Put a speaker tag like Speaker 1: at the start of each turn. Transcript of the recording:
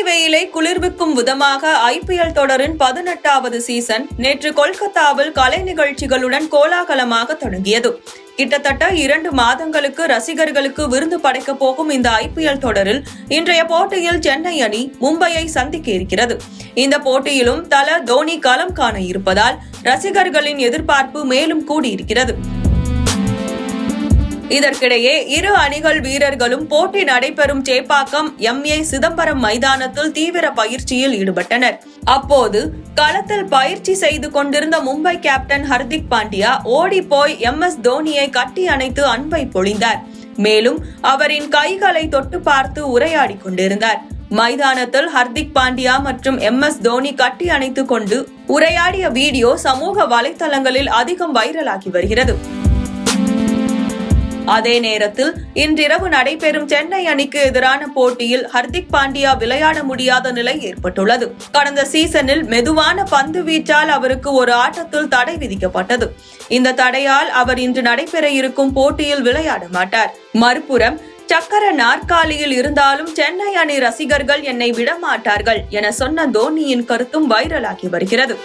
Speaker 1: வெயிலை குளிர்விக்கும் விதமாக IPL தொடரின் 18வது சீசன் நேற்று கொல்கத்தாவில் கலை நிகழ்ச்சிகளுடன் கோலாகலமாக தொடங்கியது. கிட்டத்தட்ட 2 மாதங்களுக்கு ரசிகர்களுக்கு விருந்து படைக்கப் போகும் இந்த IPL தொடரில் இன்றைய போட்டியில் சென்னை அணி மும்பையை சந்திக்க இருக்கிறது. இந்த போட்டியிலும் தல தோனி களம் காண இருப்பதால் ரசிகர்களின் எதிர்பார்ப்பு மேலும் கூடியிருக்கிறது. இதற்கிடையே இரு அணிகள் வீரர்களும் போட்டி நடைபெறும் சேப்பாக்கம் MA சிதம்பரம் மைதானத்தில் தீவிர பயிற்சியில் ஈடுபட்டனர். அப்போது களத்தில் பயிற்சி செய்து கொண்டிருந்த மும்பை கேப்டன் ஹர்திக் பாண்டியா ஓடி போய் MS தோனியை கட்டி அணைத்து அன்பை பொழிந்தார். மேலும் அவரின் கைகளை தொட்டு பார்த்து உரையாடி கொண்டிருந்தார். மைதானத்தில் ஹர்திக் பாண்டியா மற்றும் MS தோனி கட்டி அணைத்துக் கொண்டு உரையாடிய வீடியோ சமூக வலைதளங்களில் அதிகம் வைரலாகி வருகிறது. அதே நேரத்தில் இன்றிரவு நடைபெறும் சென்னை அணிக்கு எதிரான போட்டியில் ஹர்திக் பாண்டியா விளையாட முடியாத நிலை ஏற்பட்டுள்ளது. கடந்த சீசனில் மெதுவான பந்து வீச்சால் அவருக்கு ஒரு ஆட்டத்தில் தடை விதிக்கப்பட்டது. இந்த தடையால் அவர் இன்று நடைபெற இருக்கும் போட்டியில் விளையாட மாட்டார். மறுபுறம் சக்கர நாற்காலியில் இருந்தாலும் சென்னை அணி ரசிகர்கள் என்னை விடமாட்டார்கள் என சொன்ன தோனியின் கருத்தும் வைரலாகி வருகிறது.